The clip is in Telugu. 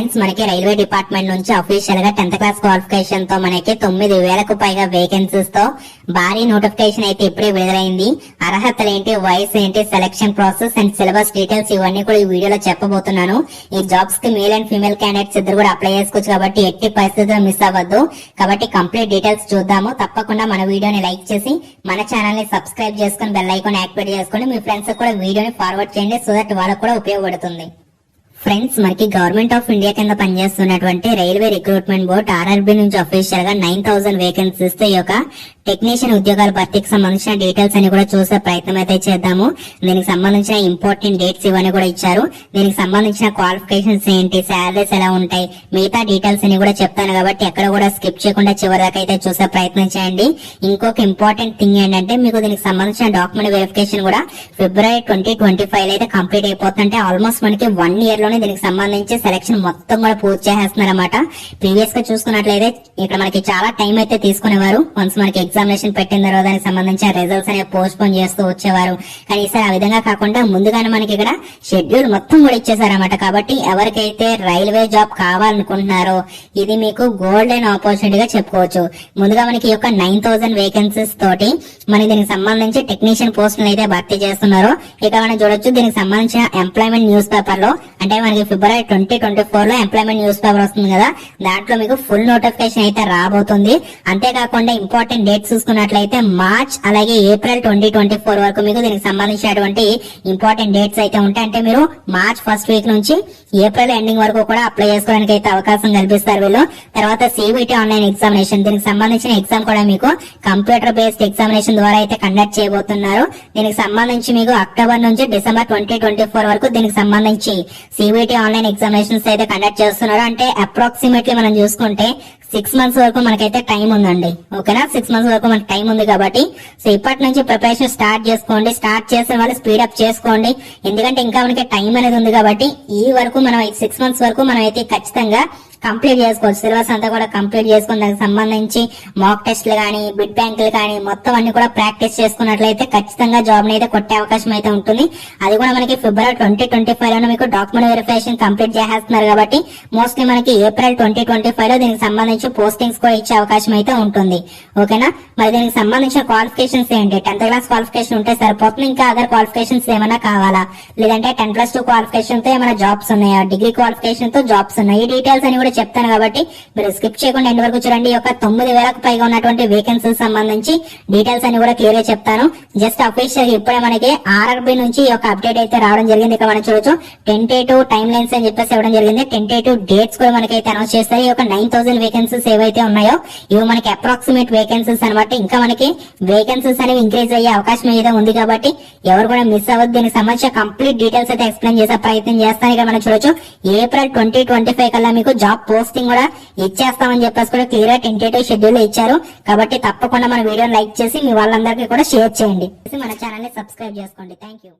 ఫ్రెండ్స్, మనకి రైల్వే డిపార్ట్మెంట్ నుంచి అఫీషియల్ గా 10th క్లాస్ క్వాలిఫికేషన్ తో మనకి 9,000కు పైగా వేకెన్సీస్ తో భారీ నోటిఫికేషన్ అయితే ఇప్పుడే విడుదలైంది. అర్హతలు ఏంటి, వయసు ఏంటి, selection process and syllabus details ఇవన్నీ కూడా ఈ వీడియోలో చెప్పబోతున్నాను. ఈ జాబ్స్ కి మేల్ అండ్ ఫీమేల్ క్యాండిడేట్స్ ఇద్దరు కూడా అప్లై చేసుకోవచ్చు కాబట్టి ఎట్టి పరిస్థితుల్లో మిస్ అవ్వద్దు. కాబట్టి కంప్లీట్ డీటెయిల్స్ చూద్దాము. తప్పకుండా మన వీడియోని లైక్ చేసి మన ఛానల్ ని సబ్స్క్రైబ్ చేసుకుని బెల్ ఐకాన్ యాక్టివేట్ చేసుకుని మీ ఫ్రెండ్స్ కూడా వీడియోని ఫార్వర్డ్ చేయండి, సో దట్ వాళ్ళకు కూడా ఉపయోగపడుతుంది. ఫ్రెండ్స్, మనకి గవర్నమెంట్ ఆఫ్ ఇండియా కింద పనిచేస్తున్నటువంటి రైల్వే రిక్రూట్మెంట్ బోర్డ్ ఆర్ఆర్బీ నుంచి అఫీషియల్ గా 9,000 వేకెన్సీస్ తో ఈ యొక్క టెక్నీషియన్ ఉద్యోగాల భర్తీకి సంబంధించిన డీటెయిల్స్ అని కూడా చూసే ప్రయత్నం అయితే చేద్దాము. దీనికి సంబంధించిన ఇంపార్టెంట్ డేట్స్ ఇవన్నీ కూడా ఇచ్చారు. దీనికి సంబంధించిన క్వాలిఫికేషన్స్ ఏంటి, శాలరీస్ ఎలా ఉంటాయి, మిగతా డీటెయిల్స్ అని కూడా చెప్తాను కాబట్టి ఎక్కడ కూడా స్కిప్ చేయకుండా చివరి దాకా అయితే చూసే ప్రయత్నం చేయండి. ఇంకొక ఇంపార్టెంట్ థింగ్ ఏంటంటే మీకు దీనికి సంబంధించిన డాక్యుమెంట్ వెరిఫికేషన్ కూడా February 2025 అయితే కంప్లీట్ అయిపోతుంటే ఆల్మోస్ట్ మనకి 1 year లోనే దీనికి సంబంధించి సెలక్షన్ మొత్తం కూడా పూర్తి చేసేస్తున్నారు అనమాట. ప్రీవియస్ గా చూసుకున్నట్లయితే ఇక్కడ మనకి చాలా టైం అయితే తీసుకునేవారు. వన్స్ మనకి ఎగ్జామినేషన్ పెట్టిన తర్వాత దానికి సంబంధించిన రిజల్ట్స్ అనేవి పోస్ట్ పోన్ చేస్తూ వచ్చేవారు. కానీ ఈసారి ఆ విధంగా కాకుండా ముందుగానే మనకి ఇక్కడ షెడ్యూల్ మొత్తం కూడా ఇచ్చేసారన్నమాట. కాబట్టి ఎవరికైతే రైల్వే జాబ్ కావాలనుకుంటున్నారో ఇది మీకు గోల్డెన్ ఆపర్చునిటీగా చెప్పుకోవచ్చు. ముందుగా మనకి ఈ యొక్క 9,000 వేకెన్సీస్ తోటి మనకి దీనికి సంబంధించి టెక్నీషియన్ పోస్టులు అయితే భర్తీ చేస్తున్నారు. ఇక మనం చూడొచ్చు దీనికి సంబంధించిన ఎంప్లాయ్మెంట్ న్యూస్ పేపర్ లో, అంటే మనకి February 2024 లో ఎంప్లాయ్మెంట్ న్యూస్ పేపర్ వస్తుంది కదా, దాంట్లో మీకు ఫుల్ నోటిఫికేషన్ అయితే రాబోతుంది. అంతేకాకుండా ఇంపార్టెంట్ డేట్స్ చూసుకున్నట్లయితే మార్చ్ అలాగే ఏప్రిల్ 2024 వరకు మీకు దీనికి సంబంధించినటువంటి ఇంపార్టెంట్ డేట్స్ అయితే ఉంటాయి. అంటే మీరు మార్చ్ ఫస్ట్ వీక్ నుంచి ఏప్రిల్ ఎండింగ్ వరకు కూడా అప్లై చేసుకోవడానికి అయితే అవకాశం కల్పిస్తారు వీళ్ళు. తర్వాత CBT ఆన్లైన్ ఎగ్జామినేషన్, దీనికి సంబంధించిన ఎగ్జామ్ కూడా మీకు కంప్యూటర్ బేస్డ్ ఎగ్జామినేషన్ ద్వారా అయితే కండక్ట్ చేయబోతున్నారు. దీనికి సంబంధించి మీకు అక్టోబర్ నుంచి డిసెంబర్ 2024 వరకు దీనికి సంబంధించి CBT ఆన్లైన్ ఎగ్జామినేషన్స్ అయితే కండక్ట్ చేస్తున్నారు. అంటే అప్రాక్సిమేట్లీ మనం చూసుకుంటే 6 months వరకు మనకైతే టైం ఉందండి. ఓకేనా, 6 months వరకు మనకి టైం ఉంది కాబట్టి సో ఇప్పటి నుంచి ప్రిపరేషన్ స్టార్ట్ చేసుకోండి. స్టార్ట్ చేసిన వాళ్ళు స్పీడ్ అప్ చేసుకోండి, ఎందుకంటే ఇంకా మనకి టైం అనేది ఉంది కాబట్టి ఈ వరకు మనం 6 months వరకు మనం అయితే ఖచ్చితంగా కంప్లీట్ చేసుకోవచ్చు. సిలబస్ అంతా కూడా కంప్లీట్ చేసుకుని దానికి సంబంధించి మాక్ టెస్ట్లు కానీ, బిడ్ బ్యాంకులు కానీ మొత్తం అన్ని కూడా ప్రాక్టీస్ చేసుకున్నట్లయితే ఖచ్చితంగా జాబ్ ని అయితే కొట్టే అవకాశం అయితే ఉంటుంది. అది కూడా మనకి February 2025 లో మీకు డాక్యుమెంట్ వెరిఫికేషన్ కంప్లీట్ చేసేస్తున్నారు కాబట్టి మోస్ట్లీ మనకి ఏప్రిల్ 2025 లో దీనికి సంబంధించి పోస్టింగ్స్ కూడా ఇచ్చే అవకాశం అయితే ఉంటుంది. ఓకేనా, మరి దీనికి సంబంధించిన క్వాలిఫికేషన్స్ ఏంటి? 10th క్లాస్ క్వాలిఫికేషన్ ఉంటే సరిపోతుంది, ఇంకా అదర్ క్వాలిఫికేషన్స్ ఏమైనా కావాలా, లేదంటే 10+2 క్వాలిఫికేషన్ తో ఏమైనా జాబ్స్ ఉన్నాయా, డిగ్రీ క్వాలిఫికేషన్ తో జాబ్స్ ఉన్నాయి, ఈ డీటెయిల్స్ అని కూడా చెప్తాను కాబట్టి మీరు స్కిప్ చేయకుండా ఎండ్ వరకు చూడండి. ఈ యొక్క 9,000కు పైగా ఉన్నటువంటి వేకెన్సీస్ సంబంధించి డీటెయిల్స్ అని కూడా క్లియర్ గా చెప్తాను. జస్ట్ అఫీషియల్ ఇప్పుడే మనకి ఆర్ఆర్బీ నుంచి ఈ యొక్క అప్డేట్ అయితే రావడం జరిగింది. ఇక్కడ మనం చూడొచ్చు టెంటేటివ్ టైమ్ లైన్స్ అని చెప్పేసి ఇవ్వడం జరిగింది. టెంటేటివ్ డేట్స్ కూడా మనకైతే అనౌన్స్ చేస్తారు. ఈ యొక్క 9,000 వేకెన్సీస్ ఏవైతే ఉన్నాయో ఇవి మనకి అప్రాక్సిమేట్ వేకెన్సీస్ అనమాట. ఇంకా మనకి వేకెన్సీస్ అనేవి ఇంక్రీజ్ అయ్యే అవకాశం అయితే ఉంది కాబట్టి ఎవరు కూడా మిస్ అవ్వద్దు. దీనికి సంబంధించిన కంప్లీట్ డీటెయిల్స్ అయితే ఎక్స్ప్లెయిన్ చేసే ప్రయత్నం చేస్తాను. ఇక్కడ మనం చూడొచ్చు ఏప్రిల్ 2025 కల్లా మీకు జాబ్ పోస్టింగ్ కూడా ఇచ్చేస్తామని చెప్పేసి కూడా క్లియర్ గా టెంటేటివ్ షెడ్యూల్ ఇచ్చారు. కాబట్టి తప్పకుండా మన వీడియోని లైక్ చేసి మీ వాళ్ళందరికీ కూడా షేర్ చేయండి, మన ఛానల్ ని సబ్స్క్రైబ్ చేసుకోండి. Thank you.